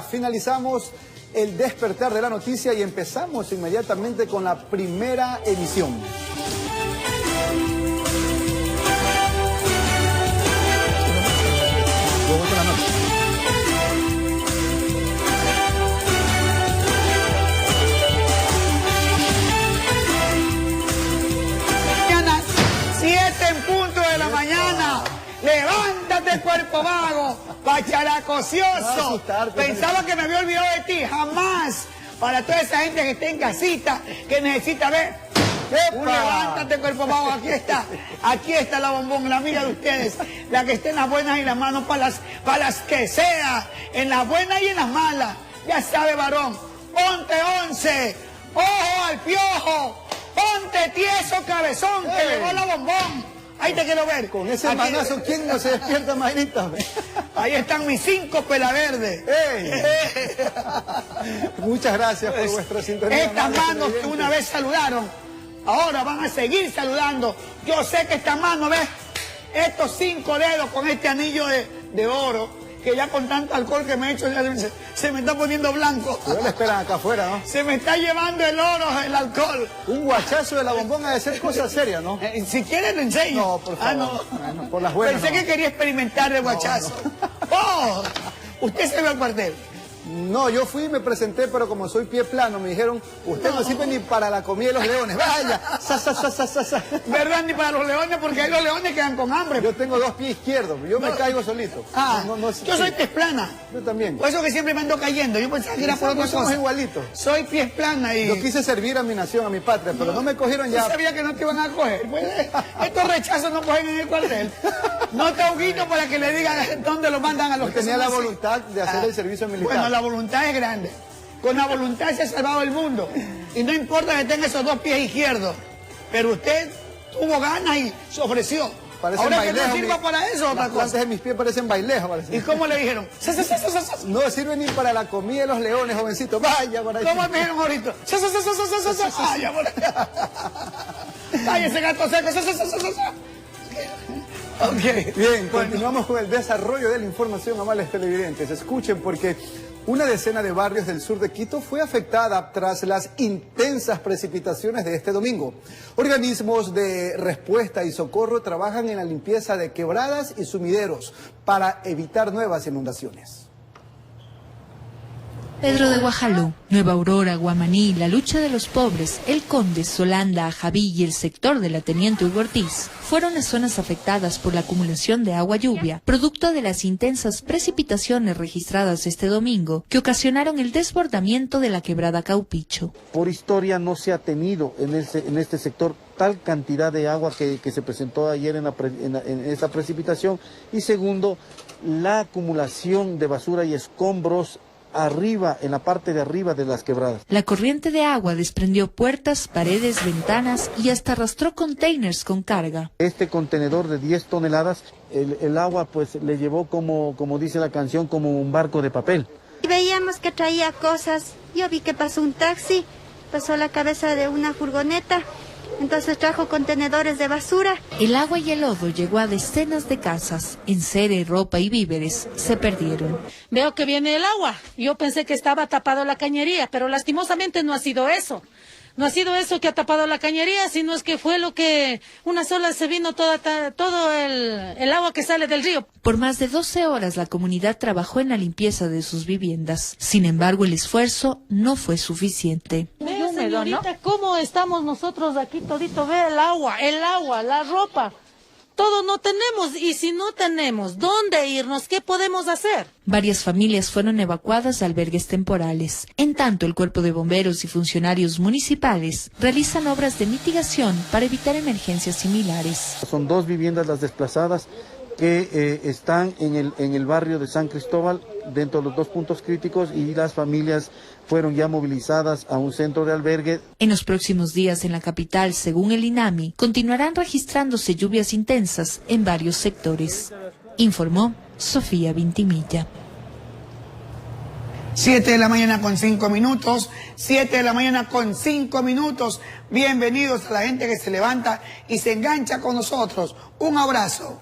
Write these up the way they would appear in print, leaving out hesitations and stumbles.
Finalizamos el despertar de la noticia y empezamos inmediatamente con la primera edición. Mañana, 7 en punto de la mañana. Levántate, cuerpo vago, pacharacocioso. Pensaba que me había olvidado de ti, jamás. Para toda esa gente que está en casita, que necesita ver. Levántate, cuerpo vago, aquí está la bombón, la amiga de ustedes, la que está en las buenas y las manos para las que sea, en las buenas y en las malas. Ya sabe, varón, ponte 11, ojo al piojo, ponte tieso, cabezón, que llegó la bombón. Ahí te quiero ver. Con ese manazo, ¿quién no se despierta, Mayrita? Ahí están mis 5 pelaverdes. Muchas gracias por vuestra sintonía. Estas manos que una vez saludaron, ahora van a seguir saludando. Yo sé que estas manos, ¿ves? Estos 5 dedos con este anillo de oro, que ya con tanto alcohol que me he hecho, ya se me está poniendo blanco. Pero le esperan acá afuera, ¿no? Se me está llevando el oro, el alcohol. Un guachazo de la bombón ha de ser cosa seria, ¿no? Si quieres le enseño. No, por favor. No. Bueno, por las buenas. Pensé que quería experimentar el guachazo. No. ¡Oh! ¿Usted se ve al cuartel? No, yo fui y me presenté, pero como soy pie plano, me dijeron, usted no sirve ni para la comida de los leones. Vaya, ¿Verdad? Ni para los leones, porque ahí los leones quedan con hambre. Yo tengo 2 pies izquierdos, yo me caigo solito. Yo soy pies plana. Yo también. Por eso que siempre me ando cayendo. Yo pensaba que era por otra cosa. Somos igualitos. Soy pies plana y... Yo quise servir a mi nación, a mi patria, pero no me cogieron ya. Yo sabía que no te iban a coger. Pues, estos rechazos no cogen en el cuartel. No te ahoguito para que le digan dónde lo mandan a los que tenía la voluntad de hacer el servicio militar. Bueno, la voluntad es grande. Con la voluntad se ha salvado el mundo. Y no importa que tenga esos 2 pies izquierdos. Pero usted tuvo ganas y se ofreció. Parecen ahora bailejos, que no sirva para eso, otra cosa. Antes de mis pies parecen bailejos. ¿Y cómo le dijeron? No sirve ni para la comida de los leones, jovencito. Vaya por ahí. ¿Cómo me dijeron ahorita? Vaya por ahí. Cállese, gato seco. Okay. Bien, continuamos con el desarrollo de la información, amables televidentes. Escuchen, porque una decena de barrios del sur de Quito fue afectada tras las intensas precipitaciones de este domingo. Organismos de respuesta y socorro trabajan en la limpieza de quebradas y sumideros para evitar nuevas inundaciones. Pedro de Guajalú, Nueva Aurora, Guamaní, La Lucha de los Pobres, El Conde, Solanda, Ajaví y el sector de la Teniente Hugo Ortiz fueron las zonas afectadas por la acumulación de agua-lluvia, producto de las intensas precipitaciones registradas este domingo que ocasionaron el desbordamiento de la quebrada Caupicho. Por historia no se ha tenido en este sector tal cantidad de agua que se presentó ayer en esta precipitación, y segundo, la acumulación de basura y escombros arriba, en la parte de arriba de las quebradas. La corriente de agua desprendió puertas, paredes, ventanas y hasta arrastró containers con carga. Este contenedor de 10 toneladas, el agua pues le llevó como dice la canción, como un barco de papel. Veíamos que traía cosas, yo vi que pasó un taxi, pasó la cabeza de una furgoneta, entonces trajo contenedores de basura. El agua y el lodo llegó a decenas de casas. Enseres, ropa y víveres se perdieron. Veo que viene el agua. Yo pensé que estaba tapado la cañería, pero lastimosamente no ha sido eso. No ha sido eso que ha tapado la cañería, sino es que fue lo que una sola se vino todo el agua que sale del río. Por más de 12 horas la comunidad trabajó en la limpieza de sus viviendas. Sin embargo, el esfuerzo no fue suficiente. Vea, señorita, cómo estamos nosotros aquí todito. Ve el agua, la ropa. Todo no tenemos, y si no tenemos dónde irnos, ¿qué podemos hacer? Varias familias fueron evacuadas a albergues temporales. En tanto, el cuerpo de bomberos y funcionarios municipales realizan obras de mitigación para evitar emergencias similares. Son 2 viviendas las desplazadas que están en el barrio de San Cristóbal, dentro de los 2 puntos críticos, y las familias fueron ya movilizadas a un centro de albergue. En los próximos días en la capital, según el INAMI, continuarán registrándose lluvias intensas en varios sectores. Informó Sofía Vintimilla. 7 de la mañana con 5 minutos, 7 de la mañana con 5 minutos. Bienvenidos a la gente que se levanta y se engancha con nosotros. Un abrazo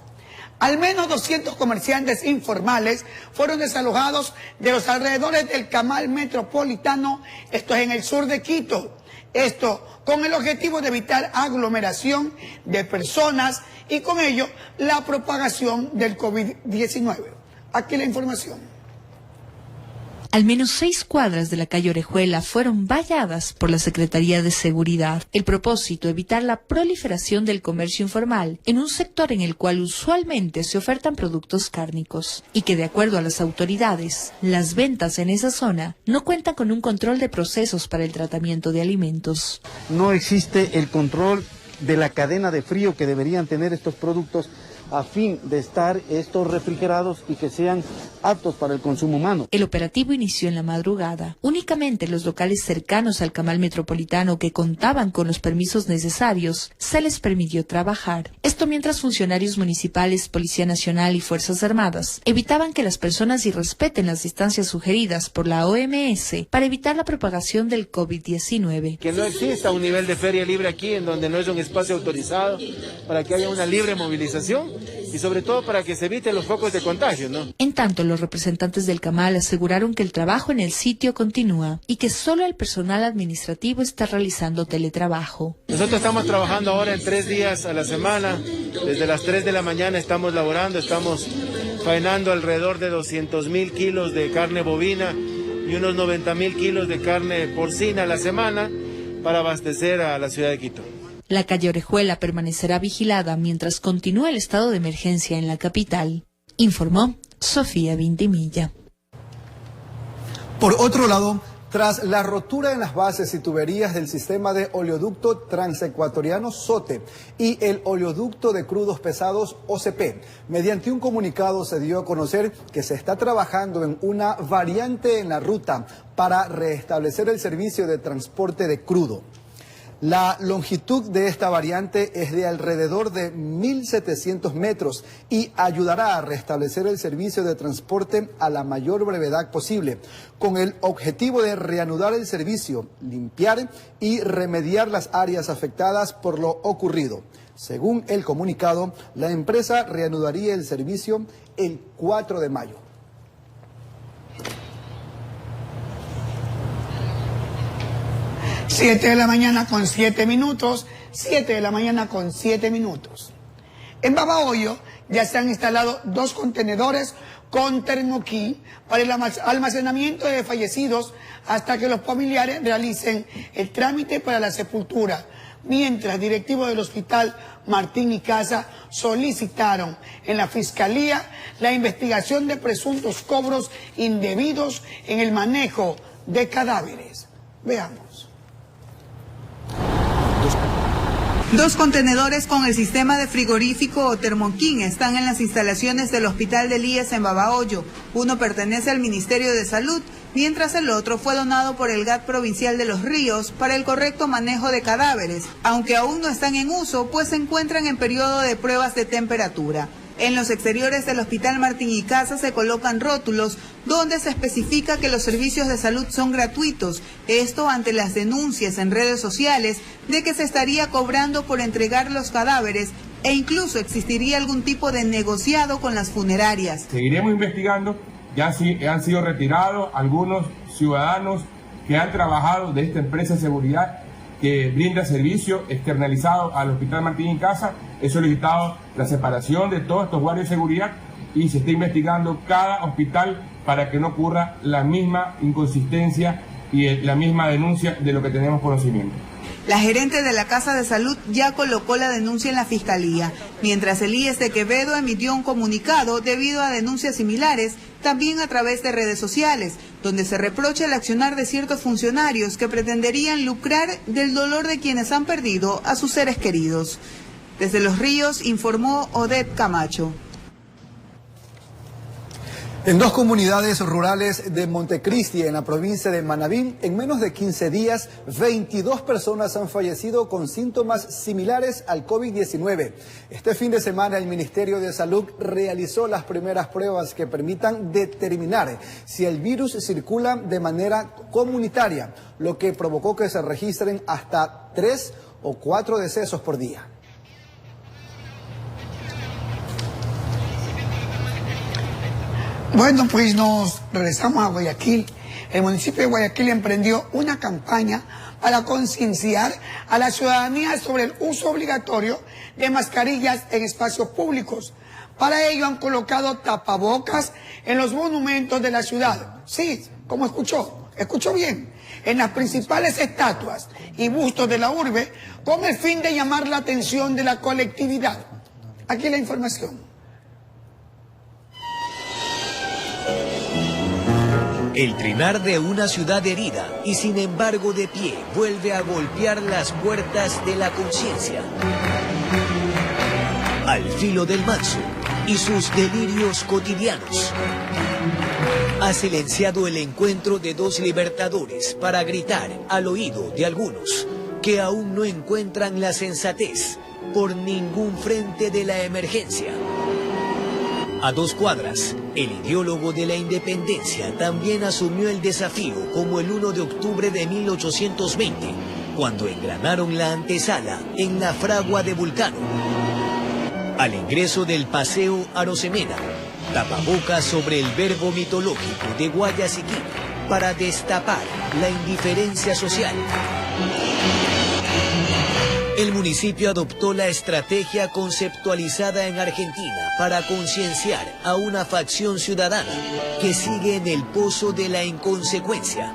Al menos 200 comerciantes informales fueron desalojados de los alrededores del Camal Metropolitano, esto es en el sur de Quito. Esto con el objetivo de evitar aglomeración de personas y con ello la propagación del COVID-19. Aquí la información. Al menos 6 cuadras de la calle Orejuela fueron valladas por la Secretaría de Seguridad. El propósito, evitar la proliferación del comercio informal en un sector en el cual usualmente se ofertan productos cárnicos y que, de acuerdo a las autoridades, las ventas en esa zona no cuentan con un control de procesos para el tratamiento de alimentos. No existe el control de la cadena de frío que deberían tener estos productos a fin de estar estos refrigerados y que sean aptos para el consumo humano. El operativo inició en la madrugada. Únicamente los locales cercanos al Camal Metropolitano que contaban con los permisos necesarios se les permitió trabajar. Esto mientras funcionarios municipales, Policía Nacional y Fuerzas Armadas evitaban que las personas irrespeten las distancias sugeridas por la OMS para evitar la propagación del COVID-19. Que no exista un nivel de feria libre aquí en donde no es un espacio autorizado, para que haya una libre movilización y sobre todo para que se eviten los focos de contagio, ¿no? En tanto, los representantes del Camal aseguraron que el trabajo en el sitio continúa y que solo el personal administrativo está realizando teletrabajo. Nosotros estamos trabajando ahora en 3 días a la semana, desde las 3 de la mañana estamos laborando, estamos faenando alrededor de 200.000 kilos de carne bovina y unos 90.000 kilos de carne porcina a la semana para abastecer a la ciudad de Quito. La calle Orejuela permanecerá vigilada mientras continúe el estado de emergencia en la capital, informó Sofía Vintimilla. Por otro lado, tras la rotura en las bases y tuberías del sistema de oleoducto transecuatoriano SOTE y el oleoducto de crudos pesados OCP, mediante un comunicado se dio a conocer que se está trabajando en una variante en la ruta para restablecer el servicio de transporte de crudo. La longitud de esta variante es de alrededor de 1.700 metros y ayudará a restablecer el servicio de transporte a la mayor brevedad posible, con el objetivo de reanudar el servicio, limpiar y remediar las áreas afectadas por lo ocurrido. Según el comunicado, la empresa reanudaría el servicio el 4 de mayo. Siete de la mañana con 7 minutos, 7 de la mañana con 7 minutos. En Babahoyo ya se han instalado 2 contenedores con termoquí para el almacenamiento de fallecidos hasta que los familiares realicen el trámite para la sepultura, mientras directivos del Hospital Martín y Casa solicitaron en la Fiscalía la investigación de presuntos cobros indebidos en el manejo de cadáveres. Veamos. 2 contenedores con el sistema de frigorífico o termoquín están en las instalaciones del Hospital del IES en Babahoyo. Uno pertenece al Ministerio de Salud, mientras el otro fue donado por el GAT Provincial de Los Ríos para el correcto manejo de cadáveres, aunque aún no están en uso, pues se encuentran en periodo de pruebas de temperatura. En los exteriores del Hospital Martín y Casa se colocan rótulos donde se especifica que los servicios de salud son gratuitos, esto ante las denuncias en redes sociales de que se estaría cobrando por entregar los cadáveres e incluso existiría algún tipo de negociado con las funerarias. Seguiremos investigando, ya han sido retirados algunos ciudadanos que han trabajado de esta empresa de seguridad que brinda servicio externalizado al Hospital Martín y Casa. He solicitado la separación de todos estos guardias de seguridad y se está investigando cada hospital para que no ocurra la misma inconsistencia y la misma denuncia de lo que tenemos conocimiento. La gerente de la Casa de Salud ya colocó la denuncia en la Fiscalía, mientras el IES de Quevedo emitió un comunicado debido a denuncias similares, también a través de redes sociales, donde se reprocha el accionar de ciertos funcionarios que pretenderían lucrar del dolor de quienes han perdido a sus seres queridos. Desde Los Ríos informó Odette Camacho. En 2 comunidades rurales de Montecristi, en la provincia de Manabí, en menos de 15 días, 22 personas han fallecido con síntomas similares al COVID-19. Este fin de semana, el Ministerio de Salud realizó las primeras pruebas que permitan determinar si el virus circula de manera comunitaria, lo que provocó que se registren hasta 3 o 4 decesos por día. Bueno, pues nos regresamos a Guayaquil. El municipio de Guayaquil emprendió una campaña para concienciar a la ciudadanía sobre el uso obligatorio de mascarillas en espacios públicos. Para ello han colocado tapabocas en los monumentos de la ciudad. Sí, como escuchó bien, en las principales estatuas y bustos de la urbe, con el fin de llamar la atención de la colectividad. Aquí la información. El trinar de una ciudad herida y sin embargo de pie vuelve a golpear las puertas de la conciencia. Al filo del Manso y sus delirios cotidianos. Ha silenciado el encuentro de dos libertadores para gritar al oído de algunos que aún no encuentran la sensatez por ningún frente de la emergencia. A 2 cuadras, el ideólogo de la independencia también asumió el desafío como el 1 de octubre de 1820, cuando engranaron la antesala en la fragua de Vulcano. Al ingreso del Paseo Arosemena, tapabocas sobre el verbo mitológico de Guayaquil para destapar la indiferencia social. El municipio adoptó la estrategia conceptualizada en Argentina para concienciar a una facción ciudadana que sigue en el pozo de la inconsecuencia.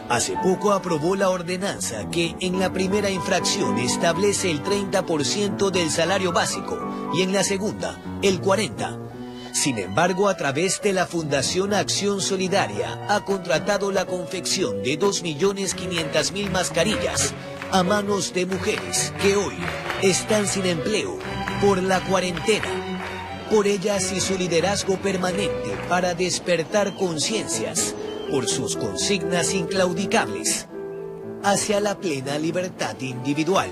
Hace poco aprobó la ordenanza que en la primera infracción establece el 30% del salario básico y en la segunda el 40%. Sin embargo, a través de la Fundación Acción Solidaria ha contratado la confección de 2.500.000 mascarillas a manos de mujeres que hoy están sin empleo por la cuarentena. Por ellas y su liderazgo permanente para despertar conciencias por sus consignas inclaudicables hacia la plena libertad individual.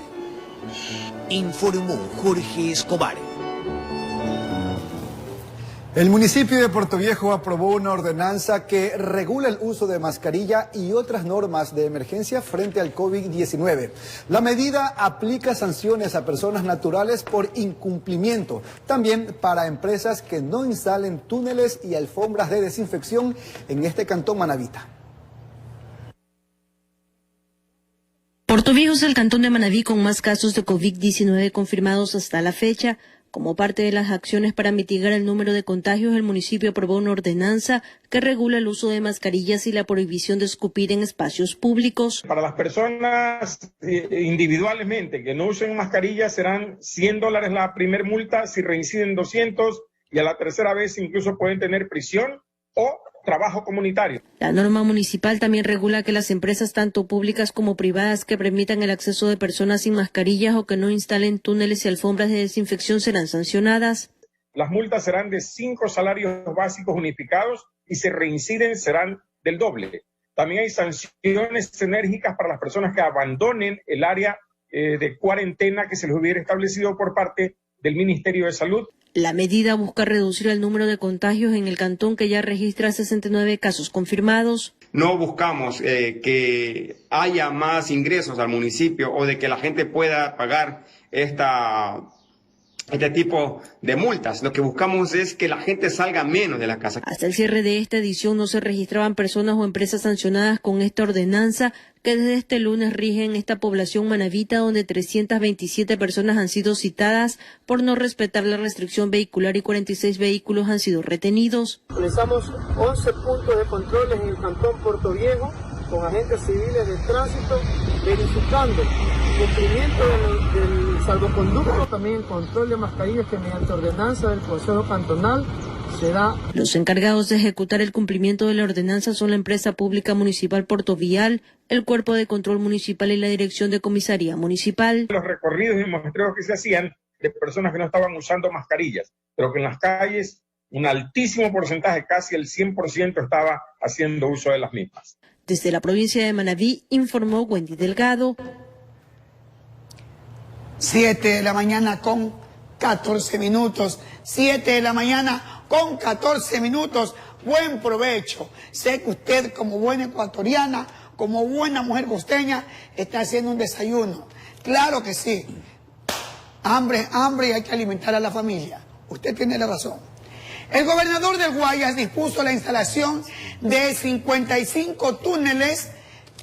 Informó Jorge Escobar. El municipio de Puerto Viejo aprobó una ordenanza que regula el uso de mascarilla y otras normas de emergencia frente al COVID-19. La medida aplica sanciones a personas naturales por incumplimiento, también para empresas que no instalen túneles y alfombras de desinfección en este cantón Manabita. Puerto Viejo es el cantón de Manabí con más casos de COVID-19 confirmados hasta la fecha. Como parte de las acciones para mitigar el número de contagios, el municipio aprobó una ordenanza que regula el uso de mascarillas y la prohibición de escupir en espacios públicos. Para las personas individualmente que no usen mascarillas serán $100 la primer multa, si reinciden 200 y a la tercera vez incluso pueden tener prisión o trabajo comunitario. La norma municipal también regula que las empresas tanto públicas como privadas que permitan el acceso de personas sin mascarillas o que no instalen túneles y alfombras de desinfección serán sancionadas. Las multas serán de 5 salarios básicos unificados y si reinciden serán del doble. También hay sanciones enérgicas para las personas que abandonen el área de cuarentena que se les hubiera establecido por parte del Ministerio de Salud. La medida busca reducir el número de contagios en el cantón, que ya registra 69 casos confirmados. No buscamos que haya más ingresos al municipio o de que la gente pueda pagar este tipo de multas. Lo que buscamos es que la gente salga menos de la casa. Hasta el cierre de esta edición no se registraban personas o empresas sancionadas con esta ordenanza que desde este lunes rige en esta población manabita, donde 327 personas han sido citadas por no respetar la restricción vehicular y 46 vehículos han sido retenidos. Realizamos 11 puntos de controles en el cantón Puerto Viejo con agentes civiles de tránsito, verificando cumplimiento del salvoconducto, también control de mascarillas que mediante ordenanza del Consejo Cantonal se da. Los encargados de ejecutar el cumplimiento de la ordenanza son la empresa pública municipal Puerto Vial, el Cuerpo de Control Municipal y la Dirección de Comisaría Municipal. Los recorridos y muestreos que se hacían de personas que no estaban usando mascarillas, pero que en las calles un altísimo porcentaje, casi el 100%, estaba haciendo uso de las mismas. Desde la provincia de Manabí, informó Wendy Delgado. 7 de la mañana con 14 minutos. 7 de la mañana con 14 minutos. Buen provecho. Sé que usted, como buena ecuatoriana, como buena mujer costeña, está haciendo un desayuno. Claro que sí. Hambre, hambre, y hay que alimentar a la familia. Usted tiene la razón. El gobernador del Guayas dispuso la instalación de 55 túneles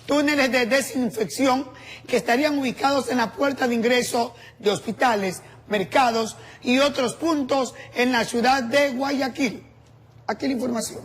de desinfección que estarían ubicados en la puerta de ingreso de hospitales, mercados y otros puntos en la ciudad de Guayaquil. Aquí la información.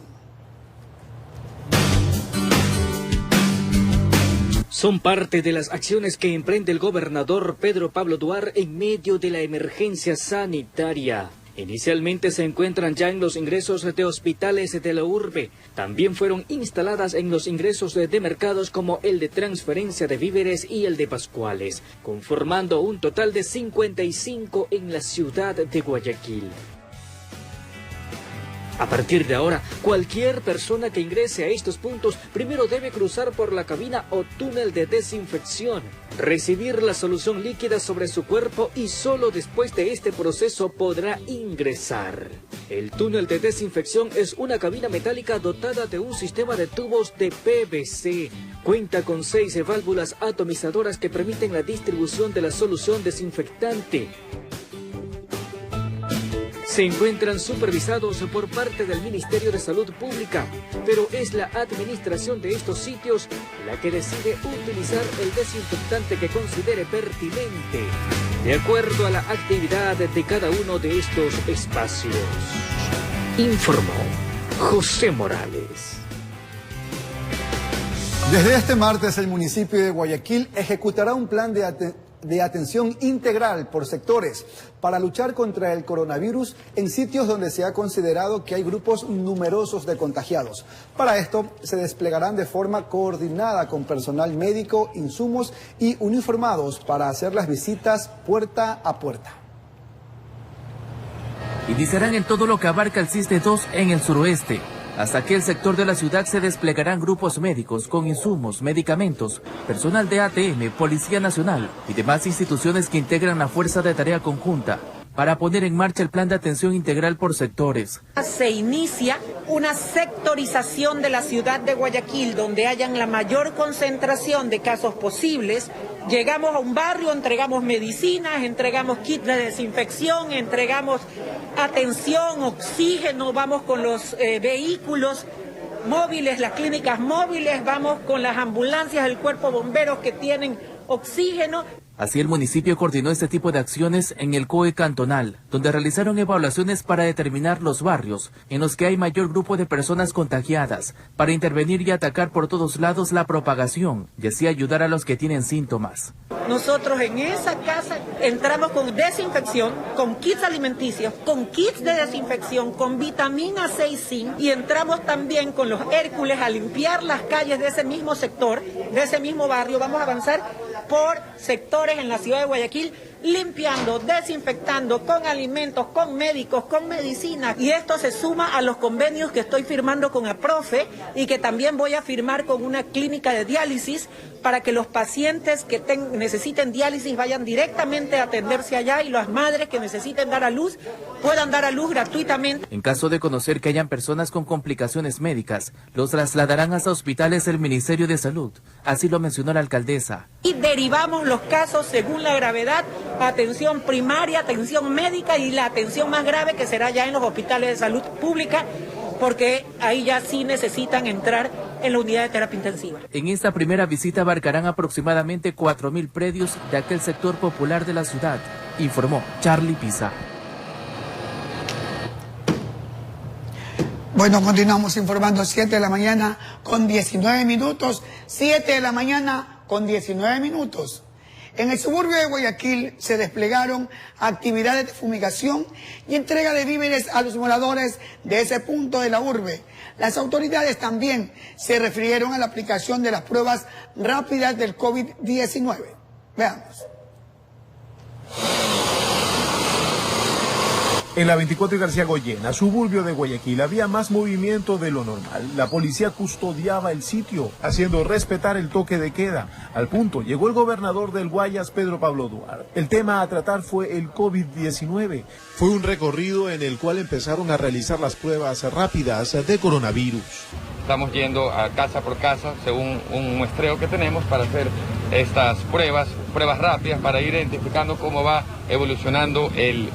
Son parte de las acciones que emprende el gobernador Pedro Pablo Duar en medio de la emergencia sanitaria. Inicialmente se encuentran ya en los ingresos de hospitales de la urbe. También fueron instaladas en los ingresos de mercados como el de transferencia de víveres y el de Pascuales, conformando un total de 55 en la ciudad de Guayaquil. A partir de ahora, cualquier persona que ingrese a estos puntos primero debe cruzar por la cabina o túnel de desinfección, recibir la solución líquida sobre su cuerpo y solo después de este proceso podrá ingresar. El túnel de desinfección es una cabina metálica dotada de un sistema de tubos de PVC. Cuenta con 6 válvulas atomizadoras que permiten la distribución de la solución desinfectante. Se encuentran supervisados por parte del Ministerio de Salud Pública, pero es la administración de estos sitios la que decide utilizar el desinfectante que considere pertinente, de acuerdo a la actividad de cada uno de estos espacios. Informó José Morales. Desde este martes, el municipio de Guayaquil ejecutará un plan de atención integral por sectores para luchar contra el coronavirus en sitios donde se ha considerado que hay grupos numerosos de contagiados. Para esto se desplegarán de forma coordinada con personal médico, insumos y uniformados para hacer las visitas puerta a puerta. Iniciarán en todo lo que abarca el CISDE 2 en el suroeste. Hasta aquel sector de la ciudad se desplegarán grupos médicos con insumos, medicamentos, personal de ATM, Policía Nacional y demás instituciones que integran la Fuerza de Tarea Conjunta para poner en marcha el plan de atención integral por sectores. Se inicia una sectorización de la ciudad de Guayaquil donde hayan la mayor concentración de casos posibles. Llegamos a un barrio, entregamos medicinas, entregamos kits de desinfección, entregamos atención, oxígeno, vamos con los vehículos móviles, las clínicas móviles, vamos con las ambulancias del cuerpo bomberos que tienen oxígeno. Así el municipio coordinó este tipo de acciones en el COE cantonal, donde realizaron evaluaciones para determinar los barrios en los que hay mayor grupo de personas contagiadas, para intervenir y atacar por todos lados la propagación y así ayudar a los que tienen síntomas. Nosotros en esa casa entramos con desinfección, con kits alimenticios, con kits de desinfección, con vitamina C y zinc, y entramos también con los Hércules a limpiar las calles de ese mismo sector, de ese mismo barrio. Vamos a avanzar por sectores en la ciudad de Guayaquil, limpiando, desinfectando, con alimentos, con médicos, con medicinas. Y esto se suma a los convenios que estoy firmando con APROFE y que también voy a firmar con una clínica de diálisis para que los pacientes que necesiten diálisis vayan directamente a atenderse allá y las madres que necesiten dar a luz puedan dar a luz gratuitamente. En caso de conocer que hayan personas con complicaciones médicas, los trasladarán hasta hospitales del Ministerio de Salud. Así lo mencionó la alcaldesa. Y derivamos los casos según la gravedad, atención primaria, atención médica y la atención más grave que será ya en los hospitales de salud pública, porque ahí ya sí necesitan entrar en la unidad de terapia intensiva. En esta primera visita abarcarán aproximadamente 4.000 predios de aquel sector popular de la ciudad, informó Charlie Pisa. Bueno, continuamos informando. 7 de la mañana con 19 minutos. 7 de la mañana con 19 minutos. En el suburbio de Guayaquil se desplegaron actividades de fumigación y entrega de víveres a los moradores de ese punto de la urbe. Las autoridades también se refirieron a la aplicación de las pruebas rápidas del COVID-19. Veamos. En la 24 y García Goyena, suburbio de Guayaquil, había más movimiento de lo normal. La policía custodiaba el sitio, haciendo respetar el toque de queda. Al punto llegó el gobernador del Guayas, Pedro Pablo Duar. El tema a tratar fue el COVID-19. Fue un recorrido en el cual empezaron a realizar las pruebas rápidas de coronavirus. Estamos yendo a casa por casa, según un muestreo que tenemos, para hacer estas pruebas rápidas, para ir identificando cómo va evolucionando el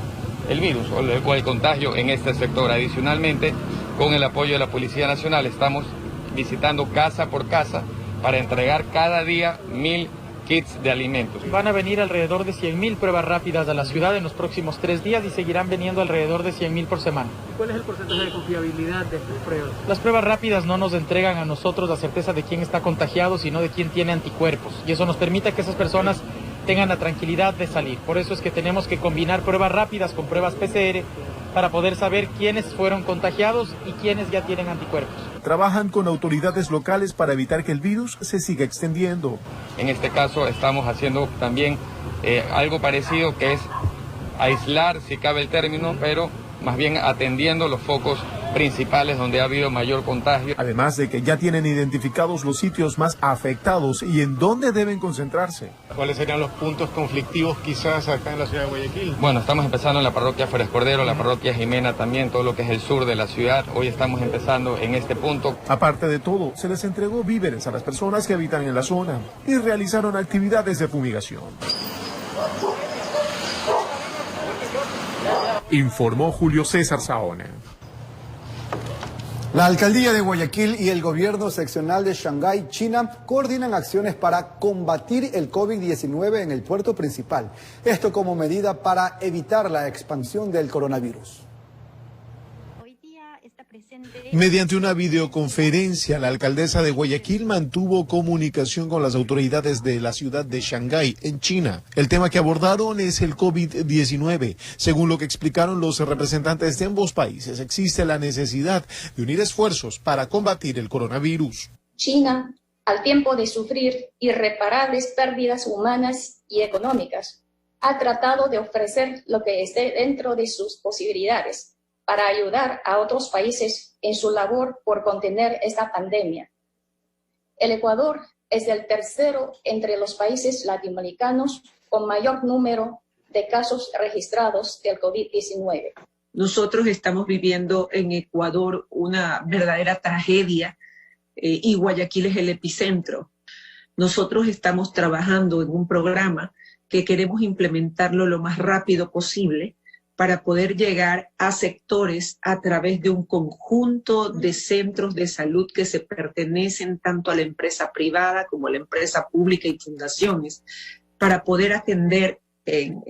el virus o el contagio en este sector. Adicionalmente, con el apoyo de la Policía Nacional, estamos visitando casa por casa para entregar cada día 1000 kits de alimentos. Van a venir alrededor de 100.000 pruebas rápidas a la ciudad en los próximos 3 días y seguirán viniendo alrededor de 100.000 por semana. ¿Cuál es el porcentaje de confiabilidad de estas pruebas? Las pruebas rápidas no nos entregan a nosotros la certeza de quién está contagiado, sino de quién tiene anticuerpos. Y eso nos permite que esas personas tengan la tranquilidad de salir. Por eso es que tenemos que combinar pruebas rápidas con pruebas PCR para poder saber quiénes fueron contagiados y quiénes ya tienen anticuerpos. Trabajan con autoridades locales para evitar que el virus se siga extendiendo. En este caso estamos haciendo también algo parecido, que es aislar, si cabe el término, pero más bien atendiendo los focos principales donde ha habido mayor contagio. Además de que ya tienen identificados los sitios más afectados y en dónde deben concentrarse. ¿Cuáles serían los puntos conflictivos quizás acá en la ciudad de Guayaquil? Bueno, estamos empezando en la parroquia Férez Cordero, la parroquia Jimena también, todo lo que es el sur de la ciudad. Hoy estamos empezando en este punto. Aparte de todo, se les entregó víveres a las personas que habitan en la zona y realizaron actividades de fumigación. Informó Julio César Saona. La alcaldía de Guayaquil y el gobierno seccional de Shanghái, China, coordinan acciones para combatir el COVID-19 en el puerto principal. Esto como medida para evitar la expansión del coronavirus. Mediante una videoconferencia, la alcaldesa de Guayaquil mantuvo comunicación con las autoridades de la ciudad de Shanghái, en China. El tema que abordaron es el COVID-19. Según lo que explicaron los representantes de ambos países, existe la necesidad de unir esfuerzos para combatir el coronavirus. China, al tiempo de sufrir irreparables pérdidas humanas y económicas, ha tratado de ofrecer lo que esté dentro de sus posibilidades para ayudar a otros países en su labor por contener esta pandemia. El Ecuador es el tercero entre los países latinoamericanos con mayor número de casos registrados del COVID-19. Nosotros estamos viviendo en Ecuador una verdadera tragedia y Guayaquil es el epicentro. Nosotros estamos trabajando en un programa que queremos implementarlo lo más rápido posible para poder llegar a sectores a través de un conjunto de centros de salud que se pertenecen tanto a la empresa privada como a la empresa pública y fundaciones, para poder atender en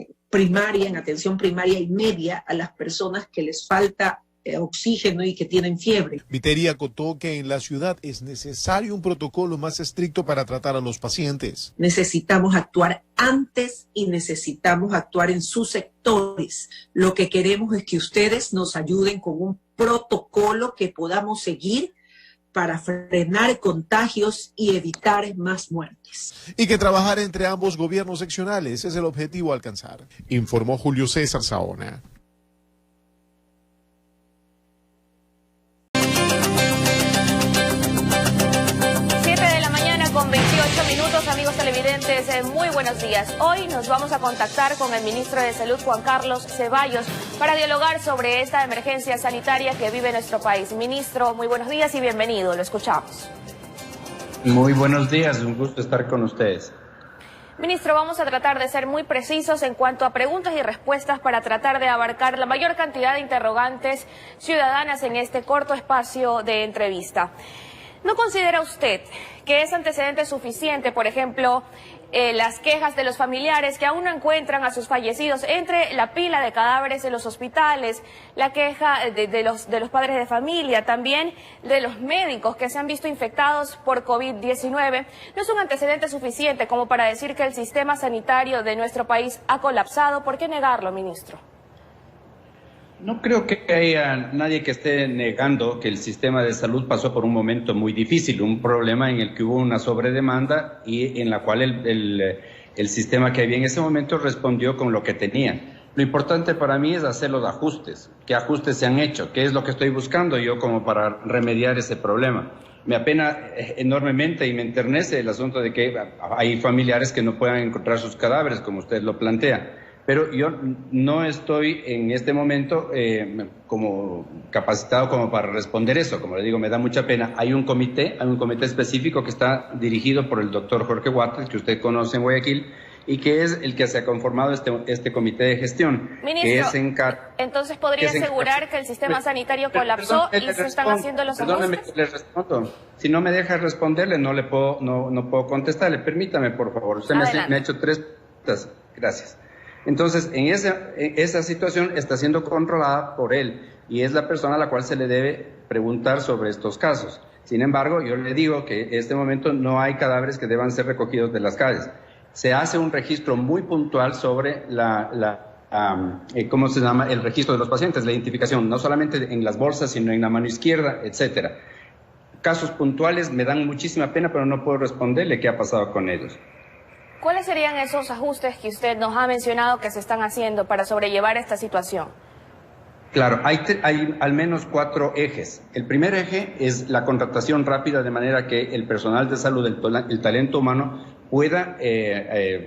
atención primaria y media a las personas que les falta oxígeno y que tienen fiebre. Viteri acotó que en la ciudad es necesario un protocolo más estricto para tratar a los pacientes. Necesitamos actuar antes y necesitamos actuar en sus sectores. Lo que queremos es que ustedes nos ayuden con un protocolo que podamos seguir para frenar contagios y evitar más muertes. Y que trabajar entre ambos gobiernos seccionales es el objetivo a alcanzar, informó Julio César Saona. Con 28 minutos, amigos televidentes, muy buenos días. Hoy nos vamos a contactar con el ministro de Salud, Juan Carlos Ceballos, para dialogar sobre esta emergencia sanitaria que vive nuestro país. Ministro, muy buenos días y bienvenido, lo escuchamos. Muy buenos días, un gusto estar con ustedes. Ministro, vamos a tratar de ser muy precisos en cuanto a preguntas y respuestas para tratar de abarcar la mayor cantidad de interrogantes ciudadanas en este corto espacio de entrevista. ¿No considera usted que es antecedente suficiente, por ejemplo, las quejas de los familiares que aún no encuentran a sus fallecidos entre la pila de cadáveres en los hospitales, la queja de los padres de familia, también de los médicos que se han visto infectados por COVID-19? ¿No es un antecedente suficiente como para decir que el sistema sanitario de nuestro país ha colapsado? ¿Por qué negarlo, ministro? No creo que haya nadie que esté negando que el sistema de salud pasó por un momento muy difícil, un problema en el que hubo una sobredemanda y en la cual el sistema que había en ese momento respondió con lo que tenía. Lo importante para mí es hacer los ajustes. ¿Qué ajustes se han hecho? ¿Qué es lo que estoy buscando yo como para remediar ese problema? Me apena enormemente y me enternece el asunto de que hay familiares que no puedan encontrar sus cadáveres, como usted lo plantea. Pero yo no estoy en este momento como capacitado como para responder eso. Como le digo, me da mucha pena. Hay un comité específico que está dirigido por el doctor Jorge Wattes, que usted conoce en Guayaquil, y que es el que se ha conformado este comité de gestión. Ministro, que es entonces podría asegurar que el sistema sanitario colapsó y se están haciendo los ajustes. Le respondo. Si no me deja responderle, no puedo contestarle. Permítame, por favor. Usted me ha hecho 3 preguntas. Gracias. Entonces, en esa situación está siendo controlada por él y es la persona a la cual se le debe preguntar sobre estos casos. Sin embargo, yo le digo que en este momento no hay cadáveres que deban ser recogidos de las calles. Se hace un registro muy puntual sobre ¿cómo se llama? El registro de los pacientes, la identificación, no solamente en las bolsas, sino en la mano izquierda, etcétera. Casos puntuales me dan muchísima pena, pero no puedo responderle qué ha pasado con ellos. ¿Cuáles serían esos ajustes que usted nos ha mencionado que se están haciendo para sobrellevar esta situación? Claro, hay al menos 4 ejes. El primer eje es la contratación rápida, de manera que el personal de salud, el talento humano, pueda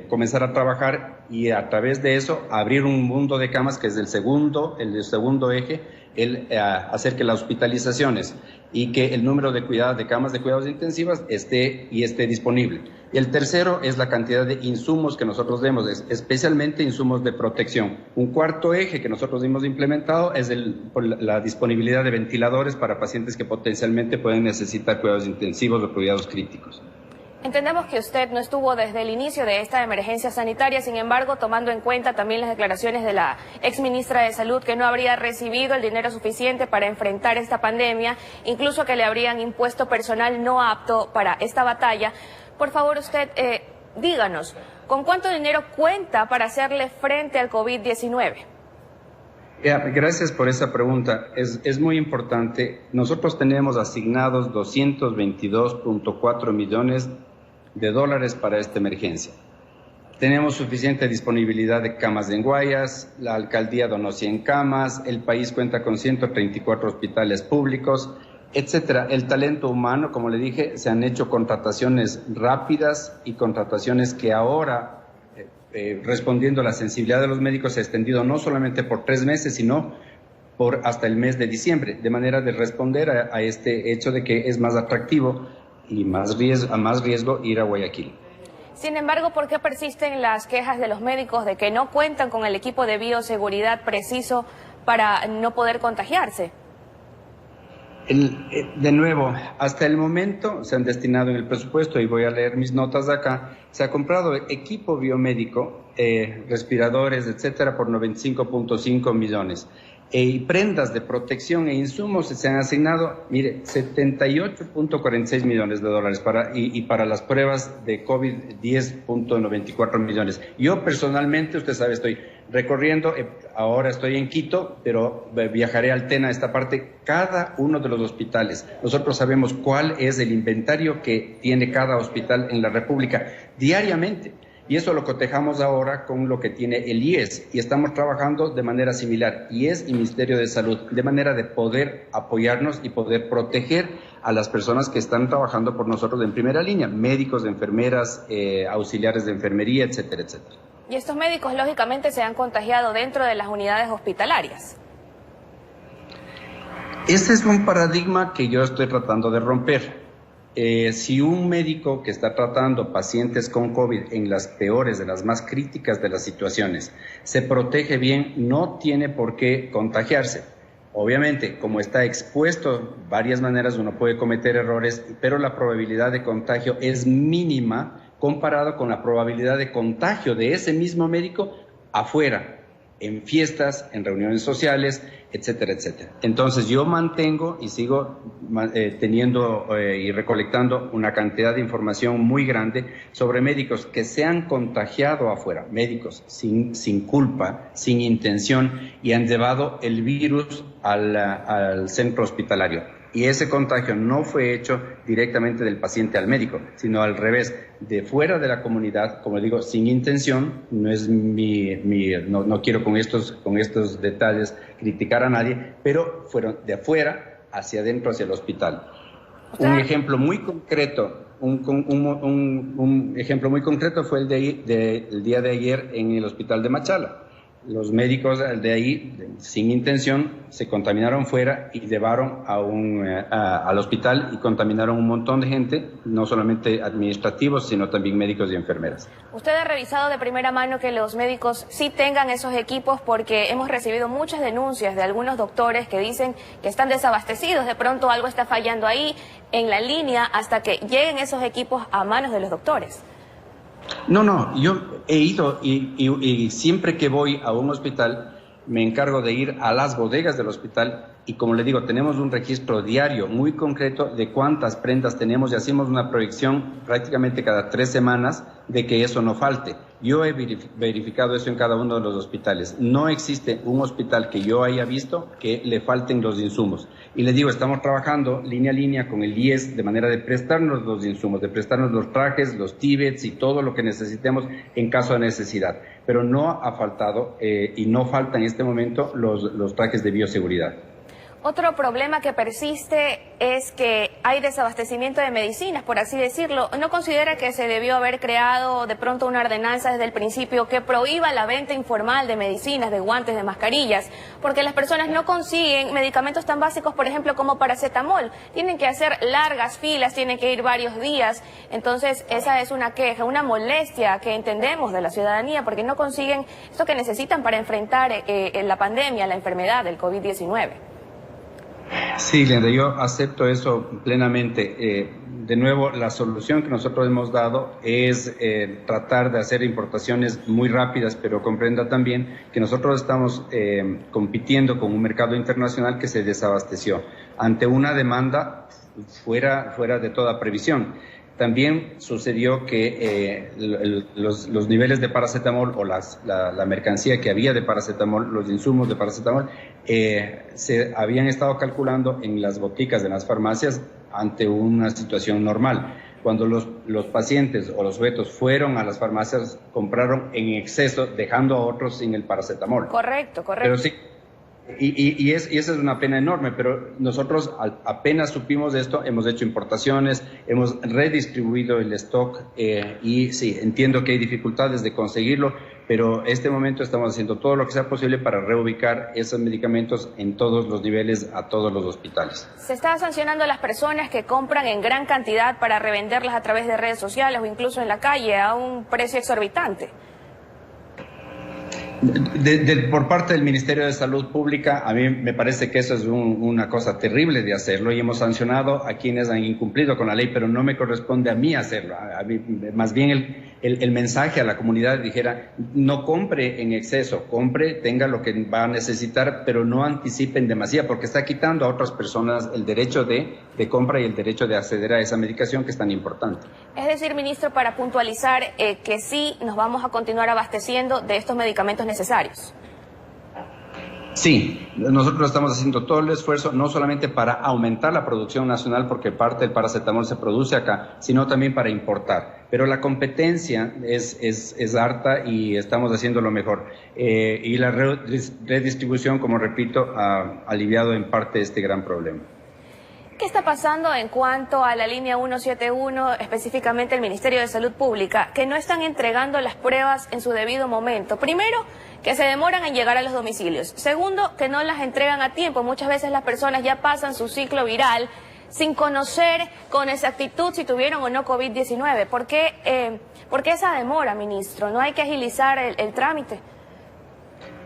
comenzar a trabajar y a través de eso abrir un mundo de camas, que es el segundo eje, hacer que las hospitalizaciones y que el número de camas de cuidados intensivos esté disponible. Y el tercero es la cantidad de insumos que nosotros demos, especialmente insumos de protección. Un cuarto eje que nosotros hemos implementado es la disponibilidad de ventiladores para pacientes que potencialmente pueden necesitar cuidados intensivos o cuidados críticos. Entendemos que usted no estuvo desde el inicio de esta emergencia sanitaria, sin embargo, tomando en cuenta también las declaraciones de la exministra de Salud, que no habría recibido el dinero suficiente para enfrentar esta pandemia, incluso que le habrían impuesto personal no apto para esta batalla. Por favor, usted, díganos, ¿con cuánto dinero cuenta para hacerle frente al COVID-19? Gracias por esa pregunta. Es muy importante. Nosotros tenemos asignados 222.4 millones de dólares para esta emergencia. Tenemos suficiente disponibilidad de camas en Guayas, la alcaldía donó 100 camas, el país cuenta con 134 hospitales públicos, etcétera. El talento humano, como le dije, se han hecho contrataciones rápidas y contrataciones que ahora, respondiendo a la sensibilidad de los médicos, se ha extendido no solamente por 3 meses, sino por hasta el mes de diciembre, de manera de responder a este hecho de que es más atractivo y más riesgo ir a Guayaquil. Sin embargo, ¿por qué persisten las quejas de los médicos de que no cuentan con el equipo de bioseguridad preciso para no poder contagiarse? De nuevo, hasta el momento se han destinado en el presupuesto, y voy a leer mis notas de acá, se ha comprado equipo biomédico, respiradores, etcétera, por 95.5 millones. Y prendas de protección e insumos se han asignado, mire, 78.46 millones de dólares para las pruebas de COVID, 10.94 millones. Yo personalmente, usted sabe, estoy recorriendo, ahora estoy en Quito, pero viajaré al Tena, esta parte, cada uno de los hospitales. Nosotros sabemos cuál es el inventario que tiene cada hospital en la República diariamente. Y eso lo cotejamos ahora con lo que tiene el IES, y estamos trabajando de manera similar, IES y Ministerio de Salud, de manera de poder apoyarnos y poder proteger a las personas que están trabajando por nosotros en primera línea, médicos, enfermeras, auxiliares de enfermería, etcétera, etcétera. Y estos médicos, lógicamente, se han contagiado dentro de las unidades hospitalarias. Ese es un paradigma que yo estoy tratando de romper. Si un médico que está tratando pacientes con COVID en las peores, de las más críticas de las situaciones, se protege bien, no tiene por qué contagiarse. Obviamente, como está expuesto, varias maneras uno puede cometer errores, pero la probabilidad de contagio es mínima comparado con la probabilidad de contagio de ese mismo médico afuera, en fiestas, en reuniones sociales, etcétera, etcétera. Entonces yo mantengo y sigo teniendo y recolectando una cantidad de información muy grande sobre médicos que se han contagiado afuera, médicos sin culpa, sin intención, y han llevado el virus al centro hospitalario. Y ese contagio no fue hecho directamente del paciente al médico, sino al revés, de fuera de la comunidad, como digo, sin intención. No es no quiero con estos detalles criticar a nadie, pero fueron de afuera hacia adentro, hacia el hospital. Un ejemplo muy concreto, un ejemplo muy concreto fue el día de ayer en el hospital de Machala. los médicos de ahí, sin intención, se contaminaron fuera y llevaron al hospital y contaminaron un montón de gente, no solamente administrativos, sino también médicos y enfermeras. ¿Usted ha revisado de primera mano que los médicos sí tengan esos equipos? Porque hemos recibido muchas denuncias de algunos doctores que dicen que están desabastecidos, de pronto algo está fallando ahí en la línea hasta que lleguen esos equipos a manos de los doctores. No, yo he ido y siempre que voy a un hospital me encargo de ir a las bodegas del hospital y, como le digo, tenemos un registro diario muy concreto de cuántas prendas tenemos y hacemos una proyección prácticamente cada 3 semanas de que eso no falte. Yo he verificado eso en cada uno de los hospitales. No existe un hospital que yo haya visto que le falten los insumos. Y les digo, estamos trabajando línea a línea con el IES de manera de prestarnos los insumos, de prestarnos los trajes, los tíbets y todo lo que necesitemos en caso de necesidad. Pero no ha faltado y no falta en este momento los trajes de bioseguridad. Otro problema que persiste es que hay desabastecimiento de medicinas, por así decirlo. ¿No considera que se debió haber creado de pronto una ordenanza desde el principio que prohíba la venta informal de medicinas, de guantes, de mascarillas? Porque las personas no consiguen medicamentos tan básicos, por ejemplo, como paracetamol. Tienen que hacer largas filas, tienen que ir varios días. Entonces, esa es una queja, una molestia que entendemos de la ciudadanía, porque no consiguen esto que necesitan para enfrentar la pandemia, la enfermedad del COVID-19. Sí, Glenda, yo acepto eso plenamente. De nuevo, la solución que nosotros hemos dado es tratar de hacer importaciones muy rápidas, pero comprenda también que nosotros estamos compitiendo con un mercado internacional que se desabasteció ante una demanda fuera de toda previsión. También sucedió que los niveles de paracetamol o la mercancía que había de paracetamol, los insumos de paracetamol, se habían estado calculando en las boticas de las farmacias ante una situación normal. Cuando los pacientes o los sujetos fueron a las farmacias, compraron en exceso, dejando a otros sin el paracetamol. Correcto. Pero sí, y esa es una pena enorme, pero nosotros apenas supimos de esto, hemos hecho importaciones, hemos redistribuido el stock y sí, entiendo que hay dificultades de conseguirlo, pero en este momento estamos haciendo todo lo que sea posible para reubicar esos medicamentos en todos los niveles, a todos los hospitales. ¿Se está sancionando a las personas que compran en gran cantidad para revenderlas a través de redes sociales o incluso en la calle a un precio exorbitante? Por parte del Ministerio de Salud Pública, a mí me parece que eso es una cosa terrible de hacerlo y hemos sancionado a quienes han incumplido con la ley, pero no me corresponde a mí hacerlo. A mí, más bien el mensaje a la comunidad dijera, no compre en exceso, compre, tenga lo que va a necesitar, pero no anticipen demasiado, porque está quitando a otras personas el derecho de compra y el derecho de acceder a esa medicación que es tan importante. Es decir, ministro, para puntualizar que sí nos vamos a continuar abasteciendo de estos medicamentos necesarios. Sí, nosotros estamos haciendo todo el esfuerzo, no solamente para aumentar la producción nacional, porque parte del paracetamol se produce acá, sino también para importar. Pero la competencia es harta y estamos haciendo lo mejor. Y la redistribución, como repito, ha aliviado en parte este gran problema. ¿Qué está pasando en cuanto a la línea 171, específicamente el Ministerio de Salud Pública, que no están entregando las pruebas en su debido momento? Primero, que se demoran en llegar a los domicilios. Segundo, que no las entregan a tiempo. Muchas veces las personas ya pasan su ciclo viral sin conocer con exactitud si tuvieron o no COVID-19. ¿Por qué esa demora, ministro? ¿No hay que agilizar el trámite?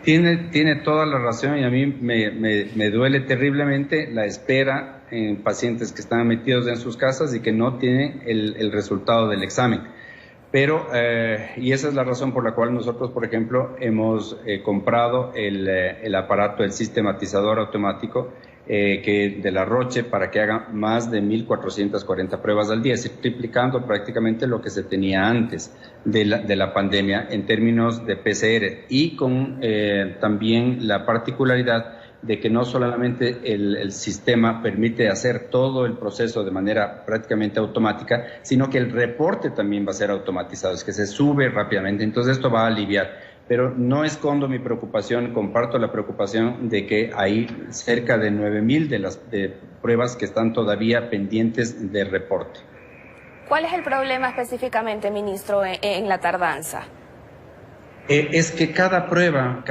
Tiene toda la razón y a mí me duele terriblemente la espera en pacientes que están metidos en sus casas y que no tienen el resultado del examen. Pero, y esa es la razón por la cual nosotros, por ejemplo, hemos comprado el aparato, el sistematizador automático de la Roche para que haga más de 1.440 pruebas al día, es decir, triplicando prácticamente lo que se tenía antes de la pandemia en términos de PCR y con también la particularidad de que no solamente el sistema permite hacer todo el proceso de manera prácticamente automática, sino que el reporte también va a ser automatizado, es que se sube rápidamente, entonces esto va a aliviar. Pero no escondo mi preocupación, comparto la preocupación de que hay cerca de 9.000 de las pruebas que están todavía pendientes de reporte. ¿Cuál es el problema específicamente, ministro, en la tardanza? Es que cada prueba,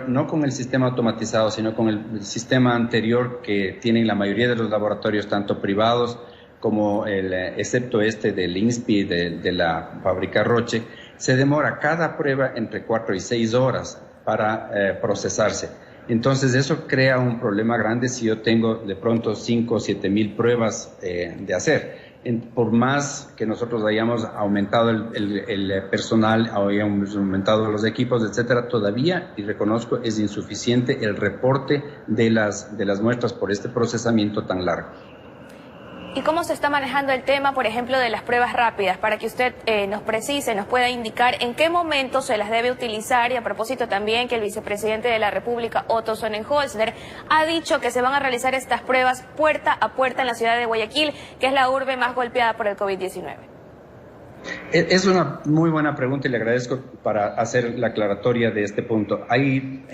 no con el sistema automatizado, sino con el sistema anterior que tienen la mayoría de los laboratorios, tanto privados como excepto este del INSPI, de la fábrica Roche, se demora cada prueba entre 4 y 6 horas para procesarse. Entonces eso crea un problema grande si yo tengo de pronto 5 o 7 mil pruebas de hacer. Por más que nosotros hayamos aumentado el personal, hayamos aumentado los equipos, etcétera, todavía, y reconozco, es insuficiente el reporte de las muestras por este procesamiento tan largo. ¿Y cómo se está manejando el tema, por ejemplo, de las pruebas rápidas? Para que usted nos precise, nos pueda indicar en qué momento se las debe utilizar, y a propósito también que el vicepresidente de la República, Otto Sonnenholzner, ha dicho que se van a realizar estas pruebas puerta a puerta en la ciudad de Guayaquil, que es la urbe más golpeada por el COVID-19. Es una muy buena pregunta y le agradezco para hacer la aclaratoria de este punto. Hay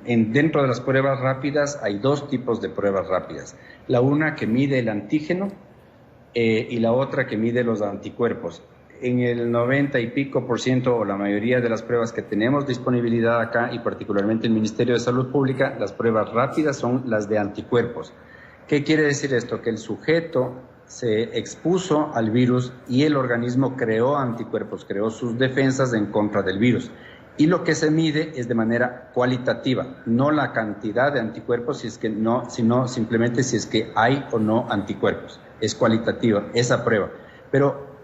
dentro de las pruebas rápidas hay 2 tipos de pruebas rápidas. La una que mide el antígeno y la otra que mide los anticuerpos. En el 90 y pico % o la mayoría de las pruebas que tenemos disponibilidad acá, y particularmente el Ministerio de Salud Pública, las pruebas rápidas son las de anticuerpos. ¿Qué quiere decir esto? Que el sujeto se expuso al virus y el organismo creó anticuerpos, creó sus defensas en contra del virus. Y lo que se mide es de manera cualitativa, no la cantidad de anticuerpos, sino simplemente si es que hay o no anticuerpos. Es cualitativa esa prueba. Pero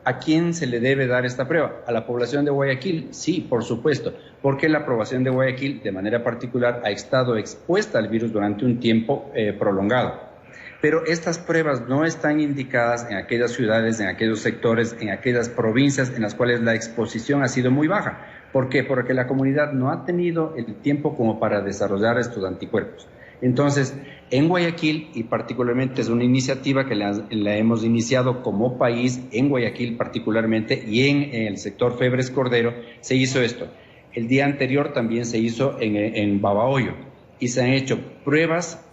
¿a quién se le debe dar esta prueba? ¿A la población de Guayaquil? Sí, por supuesto, porque la población de Guayaquil, de manera particular, ha estado expuesta al virus durante un tiempo prolongado. Pero estas pruebas no están indicadas en aquellas ciudades, en aquellos sectores, en aquellas provincias en las cuales la exposición ha sido muy baja. ¿Por qué? Porque la comunidad no ha tenido el tiempo como para desarrollar estos anticuerpos. Entonces, en Guayaquil, y particularmente es una iniciativa que la hemos iniciado como país, en Guayaquil particularmente, y en el sector Febres Cordero, se hizo esto. El día anterior también se hizo en Babahoyo, y se han hecho pruebas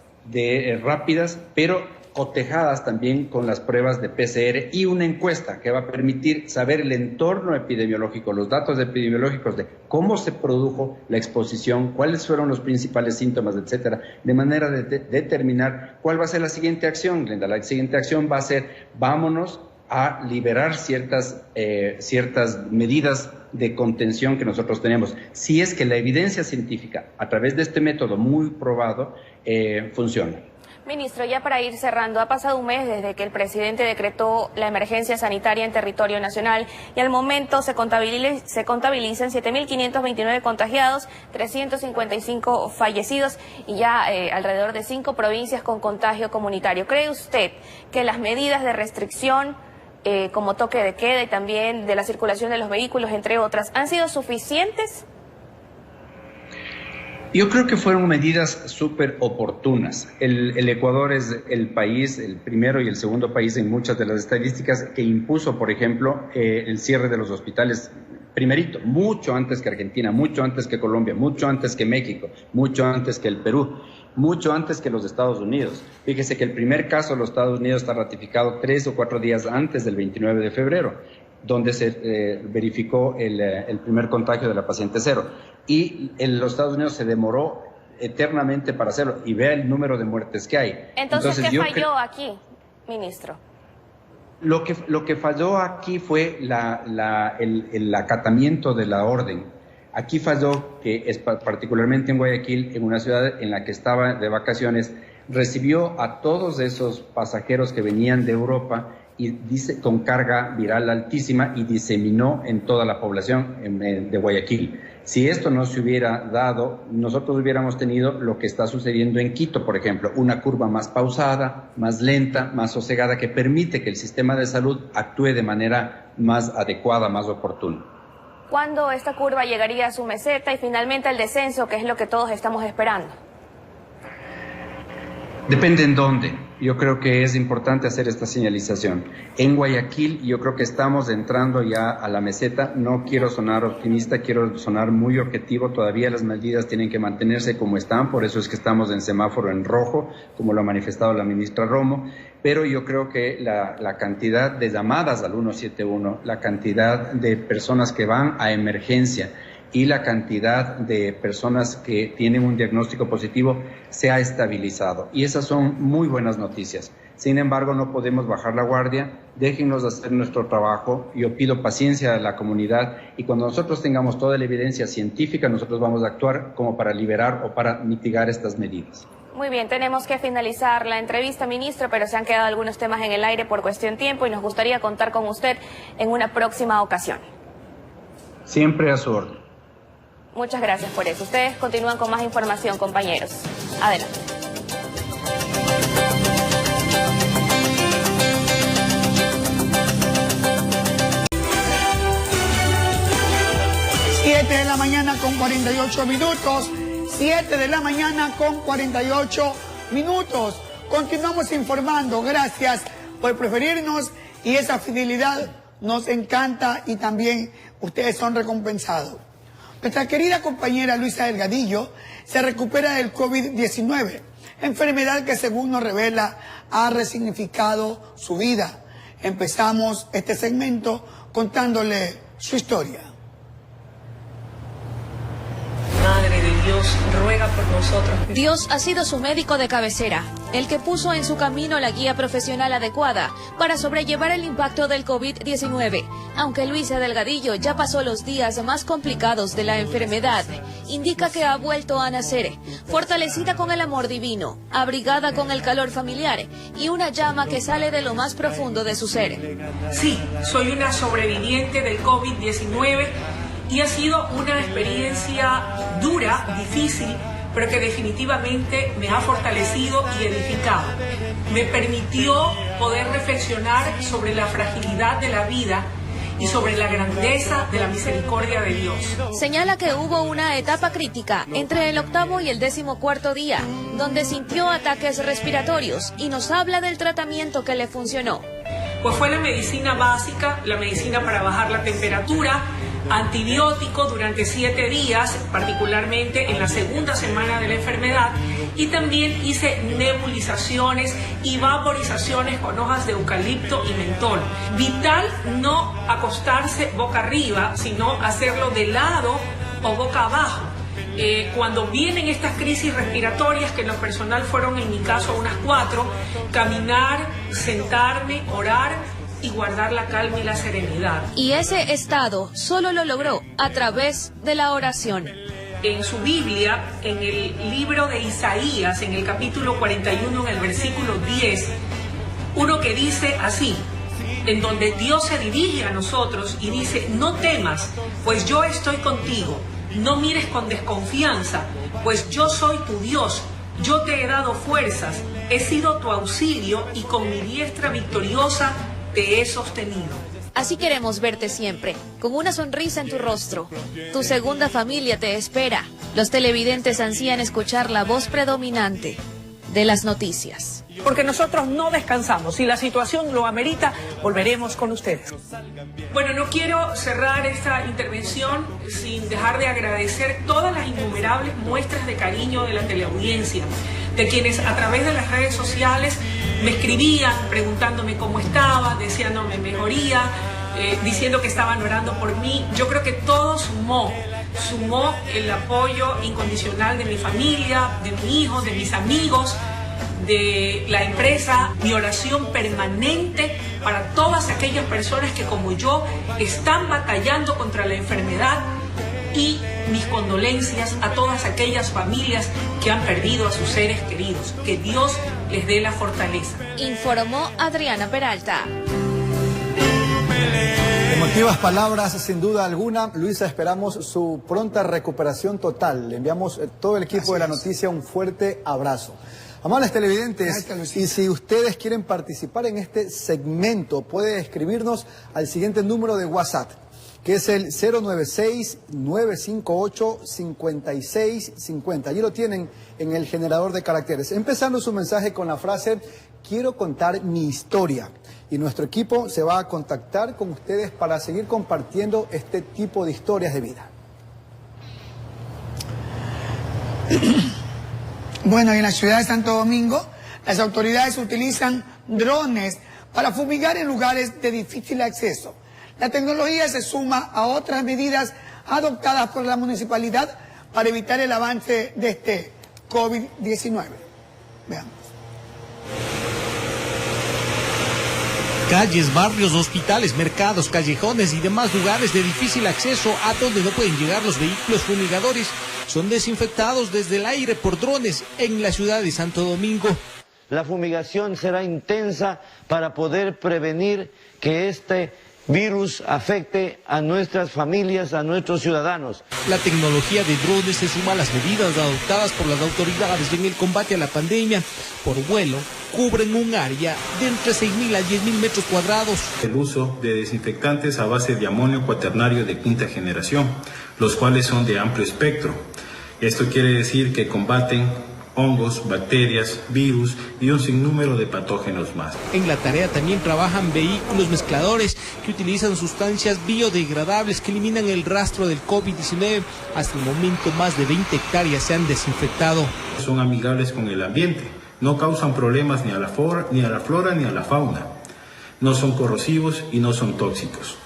rápidas, pero cotejadas también con las pruebas de PCR y una encuesta que va a permitir saber el entorno epidemiológico, los datos epidemiológicos de cómo se produjo la exposición, cuáles fueron los principales síntomas, etcétera, de manera de determinar cuál va a ser la siguiente acción, Glenda. La siguiente acción va a ser, vámonos a liberar ciertas medidas de contención que nosotros tenemos. Si es que la evidencia científica, a través de este método muy probado, funciona. Ministro, ya para ir cerrando, ha pasado un mes desde que el presidente decretó la emergencia sanitaria en territorio nacional y al momento se contabilizan 7.529 contagiados, 355 fallecidos y ya alrededor de 5 provincias con contagio comunitario. ¿Cree usted que las medidas de restricción como toque de queda y también de la circulación de los vehículos, entre otras, han sido suficientes? Yo creo que fueron medidas súper oportunas. El Ecuador es el país, el primero y el segundo país en muchas de las estadísticas que impuso, por ejemplo, el cierre de los hospitales primerito, mucho antes que Argentina, mucho antes que Colombia, mucho antes que México, mucho antes que el Perú, mucho antes que los Estados Unidos. Fíjese que el primer caso de los Estados Unidos está ratificado 3 o 4 días antes del 29 de febrero, donde se verificó el primer contagio de la paciente cero. Y en los Estados Unidos se demoró eternamente para hacerlo, y vea el número de muertes que hay. Entonces ¿qué falló aquí, ministro? Lo que falló aquí fue el acatamiento de la orden. Aquí falló que, particularmente en Guayaquil, en una ciudad en la que estaba de vacaciones, recibió a todos esos pasajeros que venían de Europa y con carga viral altísima y diseminó en toda la población de Guayaquil. Si esto no se hubiera dado, nosotros hubiéramos tenido lo que está sucediendo en Quito, por ejemplo, una curva más pausada, más lenta, más sosegada, que permite que el sistema de salud actúe de manera más adecuada, más oportuna. ¿Cuándo esta curva llegaría a su meseta y finalmente al descenso, que es lo que todos estamos esperando? Depende en dónde. Yo creo que es importante hacer esta señalización. En Guayaquil yo creo que estamos entrando ya a la meseta. No quiero sonar optimista, quiero sonar muy objetivo. Todavía las medidas tienen que mantenerse como están, por eso es que estamos en semáforo en rojo, como lo ha manifestado la ministra Romo. Pero yo creo que la cantidad de llamadas al 171, la cantidad de personas que van a emergencia y la cantidad de personas que tienen un diagnóstico positivo se ha estabilizado. Y esas son muy buenas noticias. Sin embargo, no podemos bajar la guardia, déjennos hacer nuestro trabajo. Yo pido paciencia a la comunidad y cuando nosotros tengamos toda la evidencia científica, nosotros vamos a actuar como para liberar o para mitigar estas medidas. Muy bien, tenemos que finalizar la entrevista, ministro, pero se han quedado algunos temas en el aire por cuestión de tiempo y nos gustaría contar con usted en una próxima ocasión. Siempre a su orden. Muchas gracias por eso. Ustedes continúan con más información, compañeros. Adelante. Siete de la mañana con 48 minutos. 7 de la mañana con 48 minutos. Continuamos informando. Gracias por preferirnos y esa fidelidad nos encanta y también ustedes son recompensados. Nuestra querida compañera Luisa Delgadillo se recupera del COVID-19, enfermedad que según nos revela ha resignificado su vida. Empezamos este segmento contándole su historia. Madre de Dios, ruega por nosotros. Dios ha sido su médico de cabecera, el que puso en su camino la guía profesional adecuada para sobrellevar el impacto del COVID-19. Aunque Luisa Delgadillo ya pasó los días más complicados de la enfermedad, indica que ha vuelto a nacer, fortalecida con el amor divino, abrigada con el calor familiar y una llama que sale de lo más profundo de su ser. Sí, soy una sobreviviente del COVID-19 y ha sido una experiencia dura, difícil, pero que definitivamente me ha fortalecido y edificado. Me permitió poder reflexionar sobre la fragilidad de la vida y sobre la grandeza de la misericordia de Dios. Señala que hubo una etapa crítica entre el 8º y el 14º día, donde sintió ataques respiratorios y nos habla del tratamiento que le funcionó. Pues fue la medicina básica, la medicina para bajar la temperatura, antibiótico durante 7 días, particularmente en la segunda semana de la enfermedad, y también hice nebulizaciones y vaporizaciones con hojas de eucalipto y mentol. Vital no acostarse boca arriba, sino hacerlo de lado o boca abajo. Cuando vienen estas crisis respiratorias, que en lo personal fueron en mi caso unas 4, caminar, sentarme, orar y guardar la calma y la serenidad. Y ese estado solo lo logró a través de la oración. En su Biblia, en el libro de Isaías, en el capítulo 41, en el versículo 10, uno que dice así, en donde Dios se dirige a nosotros y dice: no temas, pues yo estoy contigo. No mires con desconfianza, pues yo soy tu Dios. Yo te he dado fuerzas, he sido tu auxilio y con mi diestra victoriosa te he sostenido. Así queremos verte siempre, con una sonrisa en tu rostro. Tu segunda familia te espera. Los televidentes ansían escuchar la voz predominante de las noticias. Porque nosotros no descansamos. Si la situación lo amerita, volveremos con ustedes. Bueno, no quiero cerrar esta intervención sin dejar de agradecer todas las innumerables muestras de cariño de la teleaudiencia, de quienes a través de las redes sociales me escribían preguntándome cómo estaba, deseándome mejoría, diciendo que estaban orando por mí. Yo creo que todo sumó el apoyo incondicional de mi familia, de mi hijo, de mis amigos, de la empresa, mi oración permanente para todas aquellas personas que como yo están batallando contra la enfermedad, y mis condolencias a todas aquellas familias que han perdido a sus seres queridos. Que Dios les dé la fortaleza. Informó Adriana Peralta. Emotivas palabras, sin duda alguna. Luisa, esperamos su pronta recuperación total. Le enviamos todo el equipo de La Noticia un fuerte abrazo. Amables televidentes, y si ustedes quieren participar en este segmento, puede escribirnos al siguiente número de WhatsApp, que es el 096-958-5650. Allí lo tienen en el generador de caracteres. Empezando su mensaje con la frase: quiero contar mi historia. Y nuestro equipo se va a contactar con ustedes para seguir compartiendo este tipo de historias de vida. Bueno, en la ciudad de Santo Domingo, las autoridades utilizan drones para fumigar en lugares de difícil acceso. La tecnología se suma a otras medidas adoptadas por la municipalidad para evitar el avance de este COVID-19. Veamos. Calles, barrios, hospitales, mercados, callejones y demás lugares de difícil acceso a donde no pueden llegar los vehículos fumigadores son desinfectados desde el aire por drones en la ciudad de Santo Domingo. La fumigación será intensa para poder prevenir que este virus afecte a nuestras familias, a nuestros ciudadanos. La tecnología de drones se suma a las medidas adoptadas por las autoridades en el combate a la pandemia. Por vuelo, cubren un área de entre 6.000 a 10.000 metros cuadrados. El uso de desinfectantes a base de amonio cuaternario de quinta generación, los cuales son de amplio espectro. Esto quiere decir que combaten hongos, bacterias, virus y un sinnúmero de patógenos más. En la tarea también trabajan vehículos mezcladores que utilizan sustancias biodegradables que eliminan el rastro del COVID-19. Hasta el momento más de 20 hectáreas se han desinfectado. Son amigables con el ambiente, no causan problemas ni a la flora ni a la fauna, no son corrosivos y no son tóxicos.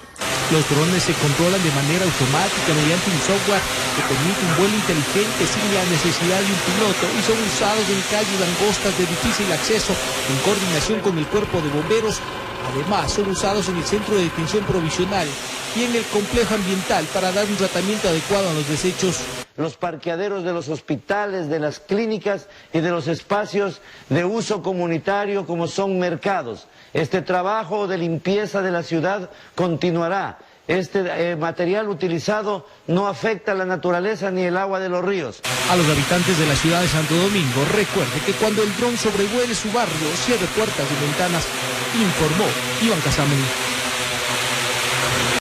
Los drones se controlan de manera automática mediante un software que permite un vuelo inteligente sin la necesidad de un piloto y son usados en calles angostas de difícil acceso en coordinación con el cuerpo de bomberos. Además, son usados en el centro de detención provisional y en el complejo ambiental para dar un tratamiento adecuado a los desechos. Los parqueaderos de los hospitales, de las clínicas y de los espacios de uso comunitario como son mercados. Este trabajo de limpieza de la ciudad continuará. Este material utilizado no afecta a la naturaleza ni el agua de los ríos. A los habitantes de la ciudad de Santo Domingo, recuerde que cuando el dron sobrevuele su barrio, cierre puertas y ventanas, informó Iván Casamen.